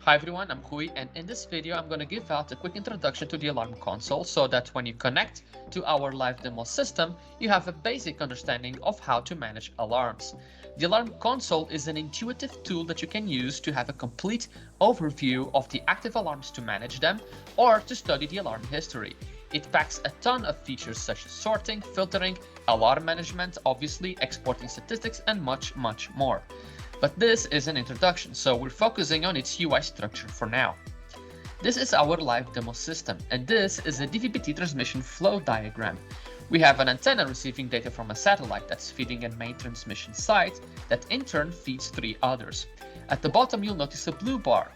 Hi everyone, I'm Hui, and in this video I'm going to give out a quick introduction to the alarm console so that when you connect to our live demo system, you have a basic understanding of how to manage alarms. The alarm console is an intuitive tool that you can use to have a complete overview of the active alarms to manage them or to study the alarm history. It packs a ton of features such as sorting, filtering, alarm management, obviously exporting statistics, and much more. But this is an introduction, so we're focusing on its UI structure for now. This is our live demo system, and this is a DVB-T transmission flow diagram. We have an antenna receiving data from a satellite that's feeding a main transmission site that in turn feeds three others. At the bottom you'll notice a blue bar.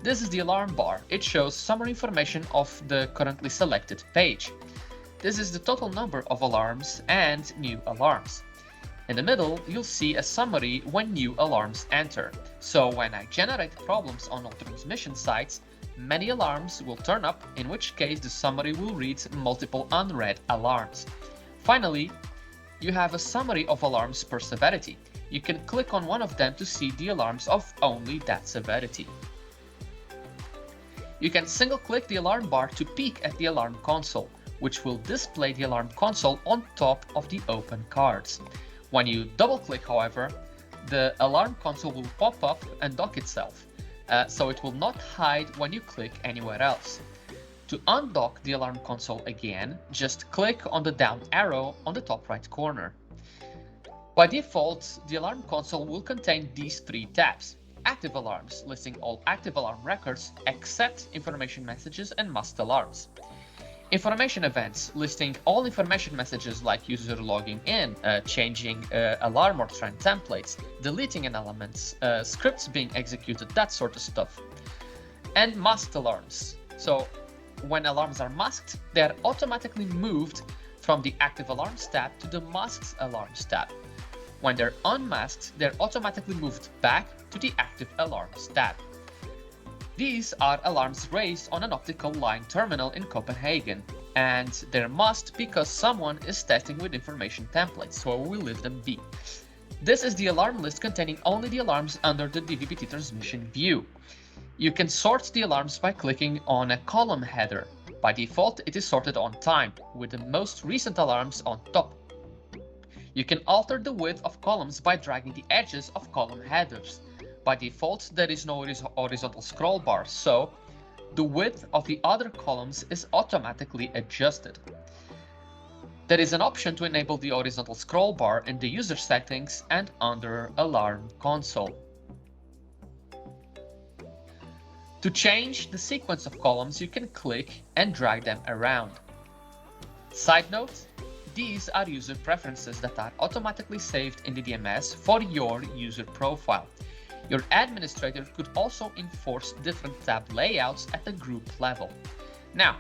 This is the alarm bar. It shows summary information of the currently selected page. This is the total number of alarms and new alarms. In the middle, you'll see a summary when new alarms enter. So when I generate problems on all transmission sites, many alarms will turn up, in which case the summary will read multiple unread alarms. Finally, you have a summary of alarms per severity. You can click on one of them to see the alarms of only that severity. You can single-click the alarm bar to peek at the alarm console, which will display the alarm console on top of the open cards. When you double-click, however, the alarm console will pop up and dock itself, so it will not hide when you click anywhere else. To undock the alarm console again, just click on the down arrow on the top right corner. By default, the alarm console will contain these three tabs. Active alarms, listing all active alarm records except information messages and must alarms. Information events, listing all information messages like user logging in, changing alarm or trend templates, deleting an element, scripts being executed, that sort of stuff. And masked alarms. So when alarms are masked, they are automatically moved from the active alarms tab to the masked alarms tab. When they're unmasked, they're automatically moved back to the active alarms tab. These are alarms raised on an optical line terminal in Copenhagen, and they're masked because someone is testing with information templates, so we'll leave them be. This is the alarm list containing only the alarms under the DVB-T transmission view. You can sort the alarms by clicking on a column header. By default, it is sorted on time, with the most recent alarms on top. You can alter the width of columns by dragging the edges of column headers. By default, there is no horizontal scroll bar, so the width of the other columns is automatically adjusted. There is an option to enable the horizontal scroll bar in the user settings and under Alarm Console. To change the sequence of columns, you can click and drag them around. Side note, these are user preferences that are automatically saved in the DMS for your user profile. Your administrator could also enforce different tab layouts at the group level. Now,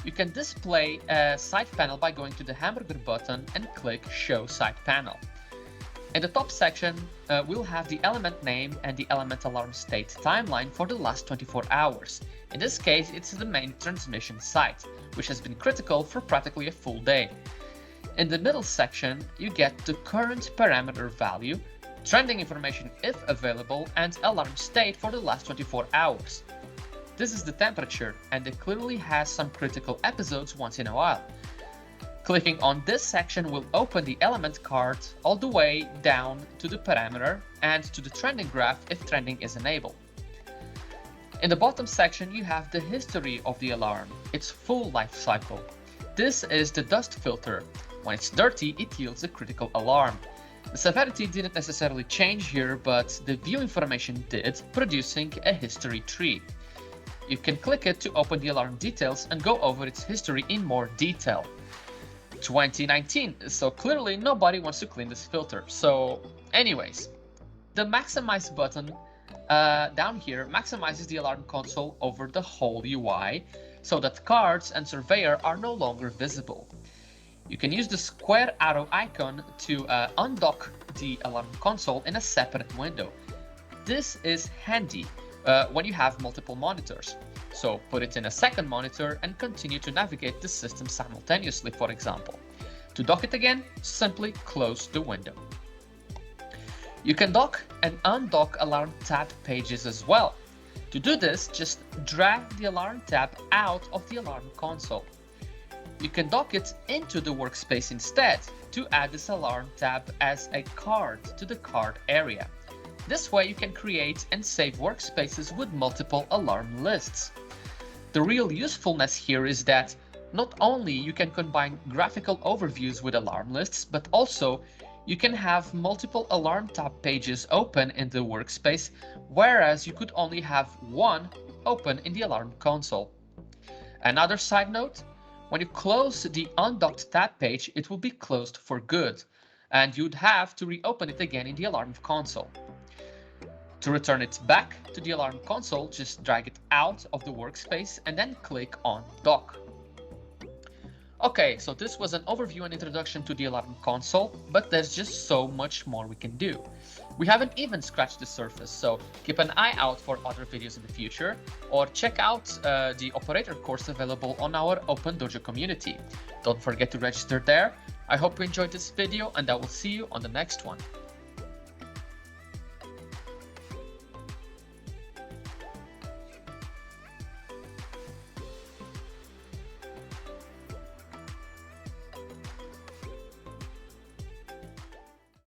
you can display a side panel by going to the hamburger button and click Show Side Panel. In the top section, we'll have the element name and the element alarm state timeline for the last 24 hours. In this case, it's the main transmission site, which has been critical for practically a full day. In the middle section, you get the current parameter value, trending information if available, and alarm state for the last 24 hours. This is the temperature, and it clearly has some critical episodes once in a while. Clicking on this section will open the element card all the way down to the parameter and to the trending graph if trending is enabled. In the bottom section, you have the history of the alarm, its full life cycle. This is the dust filter. When it's dirty, it yields a critical alarm. The severity didn't necessarily change here, but the view information did, producing a history tree. You can click it to open the alarm details and go over its history in more detail. 2019, so clearly nobody wants to clean this filter. So anyways, the maximize button down here maximizes the alarm console over the whole UI so that cards and surveyor are no longer visible. You can use the square arrow icon to undock the alarm console in a separate window. This is handy when you have multiple monitors. So put it in a second monitor and continue to navigate the system simultaneously, for example. To dock it again, simply close the window. You can dock and undock alarm tab pages as well. To do this, just drag the alarm tab out of the alarm console. You can dock it into the workspace instead to add this alarm tab as a card to the card area. This way you can create and save workspaces with multiple alarm lists. The real usefulness here is that not only you can combine graphical overviews with alarm lists, but also you can have multiple alarm tab pages open in the workspace, whereas you could only have one open in the alarm console. Another side note, when you close the undocked tab page, it will be closed for good, and you'd have to reopen it again in the alarm console. To return it back to the alarm console, just drag it out of the workspace and then click on Dock. Okay, so this was an overview and introduction to the alarm console, but there's just so much more we can do. We haven't even scratched the surface, so keep an eye out for other videos in the future, or check out the operator course available on our Open Dojo community. Don't forget to register there. I hope you enjoyed this video, and I will see you on the next one.